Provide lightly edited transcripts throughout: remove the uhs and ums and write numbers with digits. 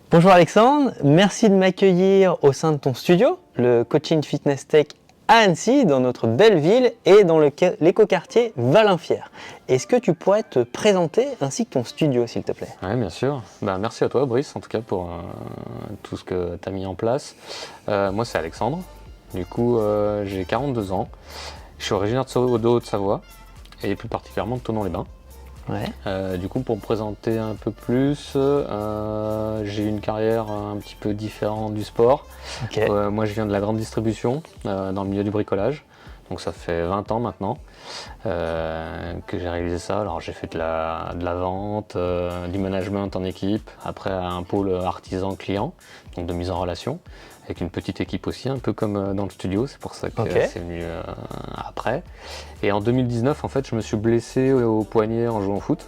Bonjour Alexandre, merci de m'accueillir au sein de ton studio, le Coaching Fitness Tech à Annecy, dans notre belle ville et dans l'écoquartier Valin-Fier. Est-ce que tu pourrais te présenter ainsi que ton studio, s'il te plaît? Oui, bien sûr. Merci à toi, Brice, en tout cas, pour tout ce que tu as mis en place. Moi, c'est Alexandre. Du coup, j'ai 42 ans. Je suis originaire de Haute-Savoie et plus particulièrement de Thonon-les-Bains. Ouais. Du coup, pour me présenter un peu plus, j'ai une carrière un petit peu différente du sport. Ok. Moi, je viens de la grande distribution, dans le milieu du bricolage. Donc ça fait 20 ans maintenant que j'ai réalisé ça. Alors j'ai fait de la vente, du management en équipe, après un pôle artisan client, donc de mise en relation, avec une petite équipe aussi, un peu comme dans le studio, c'est pour ça que c'est venu après. Et en 2019, en fait, je me suis blessé au poignet en jouant au foot,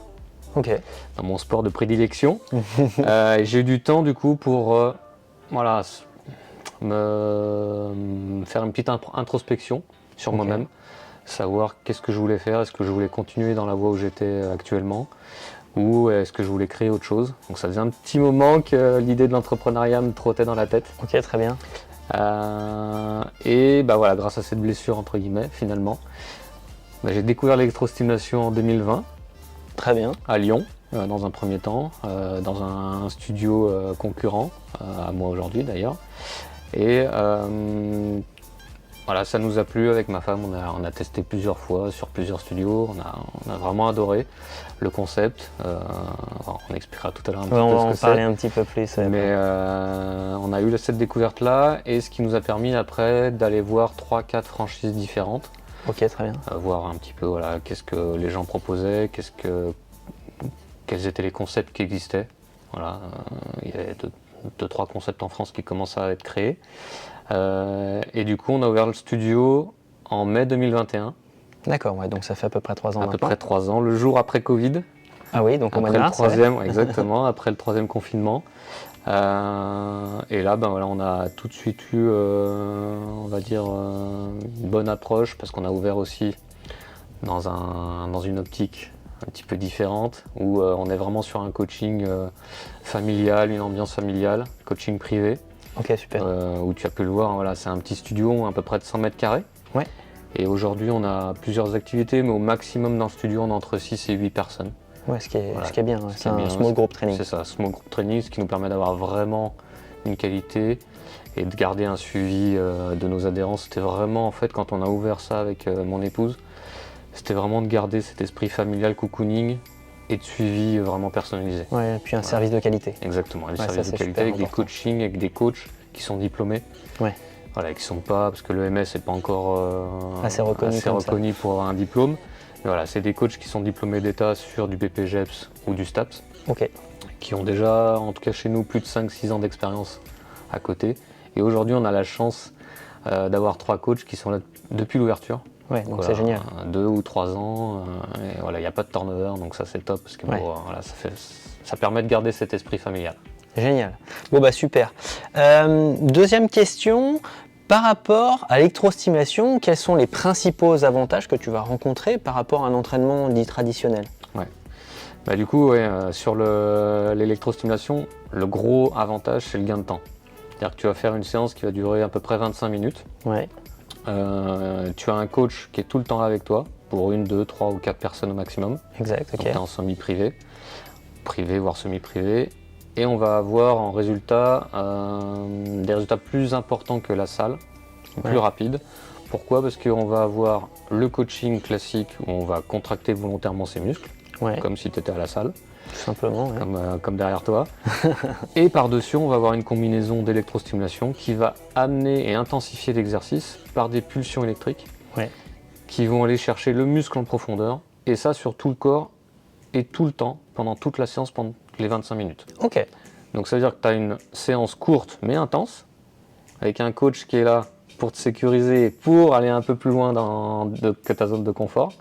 dans mon sport de prédilection. Et j'ai eu du temps du coup pour voilà, me faire une petite introspection sur moi-même, savoir qu'est-ce que je voulais faire, est-ce que je voulais continuer dans la voie où j'étais actuellement ou est-ce que je voulais créer autre chose. Donc ça faisait un petit moment que l'idée de l'entrepreneuriat me trottait dans la tête. Ok, très bien. Et bah voilà, grâce à cette blessure entre guillemets finalement, j'ai découvert l'électrostimulation en 2020. Très bien. À Lyon, dans un premier temps, dans un studio concurrent à moi aujourd'hui d'ailleurs. Et voilà, ça nous a plu avec ma femme, on a testé plusieurs fois sur plusieurs studios, on a vraiment adoré le concept. On expliquera tout à l'heure un petit peu ce que c'est. On va en parler un petit peu plus. Mais on a eu cette découverte-là et ce qui nous a permis après d'aller voir 3-4 franchises différentes. Ok, très bien. Voir un petit peu voilà, qu'est-ce que les gens proposaient, quels étaient les concepts qui existaient. Voilà, il y avait 2-3 concepts en France qui commençaient à être créés. Et du coup, on a ouvert le studio en mai 2021. D'accord, ouais, donc ça fait à peu près 3 ans À maintenant. peu près 3 ans, le jour après Covid. Ah oui, donc au mois de mars. Exactement, après le troisième confinement. Et là, voilà, on a tout de suite eu, on va dire, une bonne approche parce qu'on a ouvert aussi dans une optique un petit peu différente où on est vraiment sur un coaching familial, une ambiance familiale, coaching privé. Ok, super. Où tu as pu le voir, voilà, c'est un petit studio à peu près de 100 mètres carrés. Ouais. Et aujourd'hui, on a plusieurs activités, mais au maximum dans le studio, on a entre 6 et 8 personnes. Ouais, ce qui est bien, ouais. C'est un bien, small group training. C'est ça, small group training, ce qui nous permet d'avoir vraiment une qualité et de garder un suivi de nos adhérents. C'était vraiment, en fait, quand on a ouvert ça avec mon épouse, c'était vraiment de garder cet esprit familial, cocooning et de suivi vraiment personnalisé. Ouais, et puis un service de qualité. Exactement, un Ouais, service de qualité avec des coachings, avec des coachs qui sont diplômés. Ouais. Voilà, qui sont pas, parce que l'EMS n'est pas encore assez reconnu pour avoir un diplôme. Mais voilà, c'est des coachs qui sont diplômés d'État sur du BPGEPS ou du STAPS, qui ont déjà, en tout cas chez nous, plus de 5-6 ans d'expérience à côté. Et aujourd'hui, on a la chance d'avoir 3 coachs qui sont là depuis l'ouverture. Ouais, donc c'est génial. 2 ou 3 ans, et voilà, il n'y a pas de turnover, donc ça c'est top, parce que voilà, ça permet de garder cet esprit familial. Génial. Bon bah super. Deuxième question, par rapport à l'électrostimulation, quels sont les principaux avantages que tu vas rencontrer par rapport à un entraînement dit traditionnel? Ouais. Du coup, sur l'électrostimulation, le gros avantage c'est le gain de temps. C'est-à-dire que tu vas faire une séance qui va durer à peu près 25 minutes. Ouais. Tu as un coach qui est tout le temps là avec toi, pour 1, 2, 3 ou 4 personnes au maximum. Exact, ok. Donc tu es en semi-privé, voire semi-privé. Et on va avoir en résultat des résultats plus importants que la salle, plus rapides. Pourquoi? Parce qu'on va avoir le coaching classique où on va contracter volontairement ses muscles, comme si tu étais à la salle. Tout simplement, comme derrière toi. Et par-dessus, on va avoir une combinaison d'électrostimulation qui va amener et intensifier l'exercice par des pulsions électriques qui vont aller chercher le muscle en profondeur, et ça sur tout le corps et tout le temps, pendant toute la séance, pendant les 25 minutes. Ok. Donc ça veut dire que tu as une séance courte mais intense, avec un coach qui est là pour te sécuriser, pour aller un peu plus loin que ta zone de confort.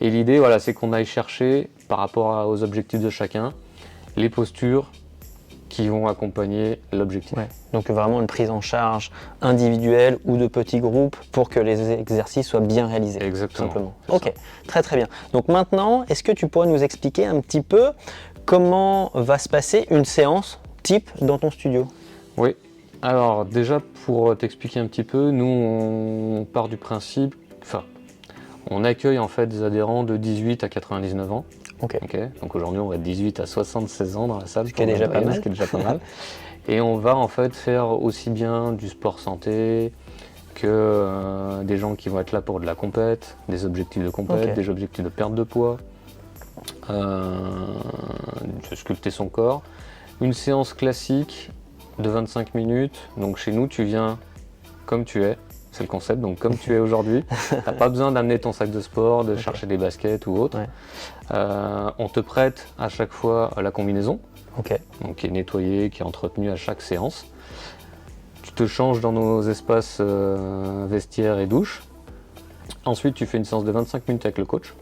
Et l'idée, voilà, c'est qu'on aille chercher, par rapport aux objectifs de chacun, les postures qui vont accompagner l'objectif. Ouais. Donc vraiment une prise en charge individuelle ou de petits groupes pour que les exercices soient bien réalisés. Exactement. Tout simplement. Ok, très très bien. Donc maintenant, est-ce que tu pourrais nous expliquer un petit peu comment va se passer une séance type dans ton studio? Oui. Alors déjà pour t'expliquer un petit peu, nous on part du principe, enfin on accueille en fait des adhérents de 18 à 99 ans. Ok. Donc aujourd'hui on va de 18 à 76 ans dans la salle. Ce qui est déjà pas mal. Ce qui est déjà pas mal. Et on va en fait faire aussi bien du sport santé que des gens qui vont être là pour de la compète, des objectifs de compète, des objectifs de perte de poids, de sculpter son corps. Une séance classique de 25 minutes. Donc chez nous, tu viens comme tu es. C'est le concept, donc comme tu es aujourd'hui. Tu n'as pas besoin d'amener ton sac de sport, de chercher des baskets ou autre. On te prête à chaque fois la combinaison, donc qui est nettoyée, qui est entretenue à chaque séance. Tu te changes dans nos espaces vestiaires et douche. Ensuite, tu fais une séance de 25 minutes avec le coach.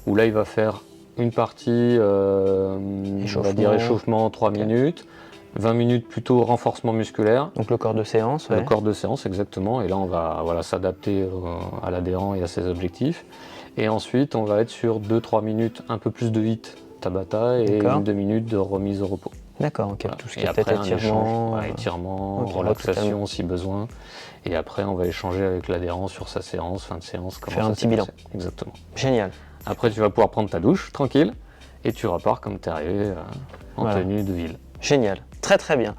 Où là, il va faire une partie on va dire échauffement 3 minutes, 20 minutes plutôt renforcement musculaire. Donc le corps de séance. Le corps de séance, exactement. Et là, on va s'adapter à l'adhérent et à ses objectifs. Et ensuite, on va être sur 2-3 minutes, un peu plus de HIIT Tabata et 1-2 minutes de remise au repos. D'accord, ok. Voilà. Tout ce qui et est après, peut-être étirement. Étirement, relaxation si besoin. Et après, on va échanger avec l'adhérent sur sa séance, fin de séance. Faire un petit bilan. Exactement. Génial. Après, tu vas pouvoir prendre ta douche, tranquille, et tu repars comme tu es arrivé en tenue de ville. Génial, très très bien.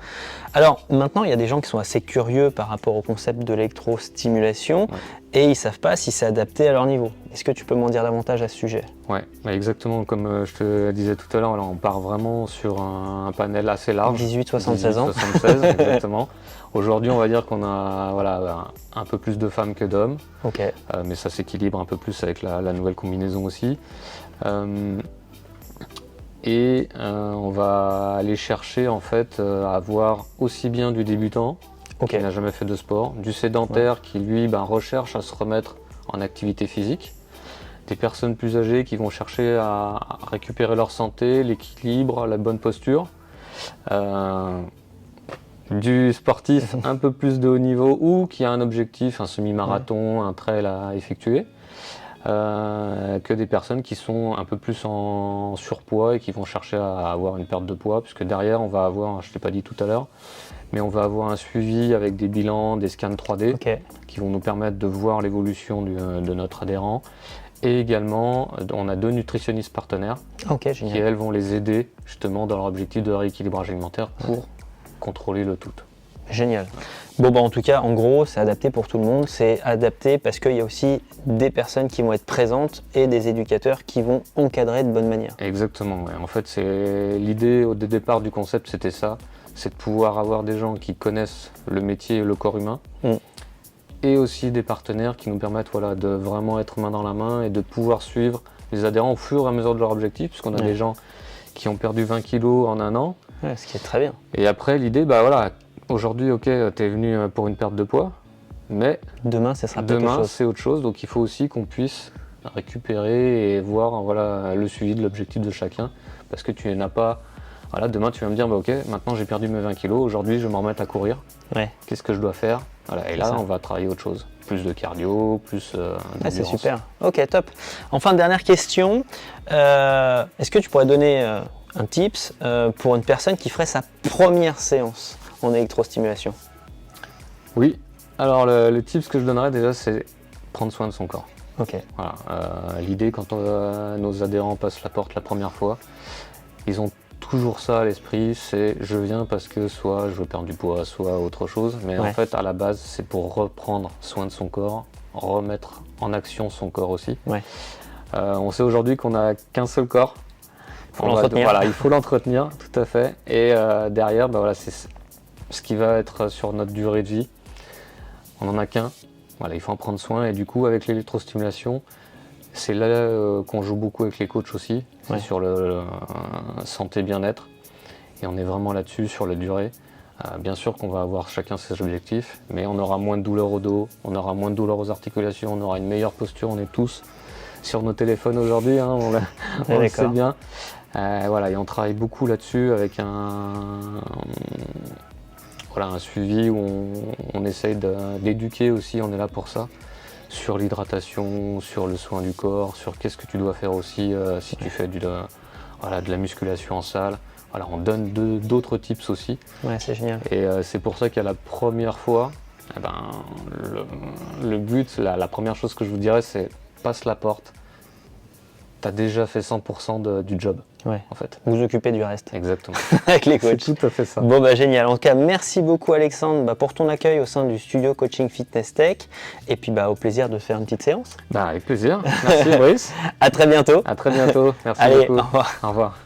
Alors maintenant, il y a des gens qui sont assez curieux par rapport au concept de l'électrostimulation et ils ne savent pas si c'est adapté à leur niveau. Est-ce que tu peux m'en dire davantage à ce sujet? Oui, exactement comme je te disais tout à l'heure, on part vraiment sur un panel assez large. 18-76 ans. 18-76, exactement. Aujourd'hui, on va dire qu'on a un peu plus de femmes que d'hommes, mais ça s'équilibre un peu plus avec la nouvelle combinaison aussi. On va aller chercher en fait à avoir aussi bien du débutant qui n'a jamais fait de sport, du sédentaire qui lui recherche à se remettre en activité physique, des personnes plus âgées qui vont chercher à récupérer leur santé, l'équilibre, la bonne posture, du sportif un peu plus de haut niveau ou qui a un objectif, un semi-marathon, un trail à effectuer. Que des personnes qui sont un peu plus en surpoids et qui vont chercher à avoir une perte de poids, puisque derrière on va avoir, je ne l'ai pas dit tout à l'heure, mais on va avoir un suivi avec des bilans, des scans 3D qui vont nous permettre de voir l'évolution de notre adhérent. Et également, on a 2 nutritionnistes partenaires qui elles vont les aider justement dans leur objectif de rééquilibrage alimentaire pour contrôler le tout. Génial. Bon, en tout cas, en gros, c'est adapté pour tout le monde. C'est adapté parce qu'il y a aussi des personnes qui vont être présentes et des éducateurs qui vont encadrer de bonne manière. Exactement. En fait, c'est l'idée au départ du concept, c'était ça. C'est de pouvoir avoir des gens qui connaissent le métier et le corps humain. Et aussi des partenaires qui nous permettent de vraiment être main dans la main et de pouvoir suivre les adhérents au fur et à mesure de leur objectif, puisqu'on a des gens qui ont perdu 20 kilos en un an. Ce qui est très bien. Et après, l'idée, aujourd'hui, tu es venu pour une perte de poids, mais demain, c'est autre chose. Donc il faut aussi qu'on puisse récupérer et voir le suivi de l'objectif de chacun, parce que tu n'as pas... demain, tu vas me dire, maintenant j'ai perdu mes 20 kilos, aujourd'hui je vais m'en remettre à courir. Qu'est-ce que je dois faire? Et là, on va travailler autre chose. Plus de cardio, plus d'endurance. C'est super. Ok, top. Enfin, dernière question. Est-ce que tu pourrais donner un tips pour une personne qui ferait sa première séance en électrostimulation? Oui. Alors, le tips que je donnerais déjà, c'est prendre soin de son corps. L'idée, quand nos adhérents passent la porte la première fois, ils ont toujours ça à l'esprit, c'est je viens parce que soit je veux perdre du poids, soit autre chose, mais en fait à la base c'est pour reprendre soin de son corps, remettre en action son corps aussi. On sait aujourd'hui qu'on n'a qu'un seul corps, il faut l'entretenir, tout à fait, et derrière c'est ce qui va être sur notre durée de vie, on n'en a qu'un, il faut en prendre soin, et du coup avec l'électrostimulation, c'est là qu'on joue beaucoup avec les coachs aussi, c'est sur le santé bien-être, et on est vraiment là-dessus sur la durée. Bien sûr qu'on va avoir chacun ses objectifs, mais on aura moins de douleurs au dos, on aura moins de douleurs aux articulations, on aura une meilleure posture, on est tous sur nos téléphones aujourd'hui, on le sait bien. Et on travaille beaucoup là-dessus avec un suivi où on essaye d'éduquer aussi, on est là pour ça. Sur l'hydratation, sur le soin du corps, sur qu'est-ce que tu dois faire aussi si tu fais de la musculation en salle. voilà, on donne d'autres tips aussi. Ouais, c'est génial. Et c'est pour ça qu'à la première fois, eh ben, le but, la première chose que je vous dirais, c'est passe la porte. Tu as déjà fait 100% du job, Ouais. en fait. Vous occupez du reste Exactement. avec les C'est coachs. tout à fait ça. Bon bah génial. En tout cas, merci beaucoup Alexandre pour ton accueil au sein du studio Coaching Fitness Tech. Et puis au plaisir de faire une petite séance. Bah, avec plaisir. Merci Brice. À très bientôt. À très bientôt. Merci Allez, beaucoup. au revoir. Au revoir.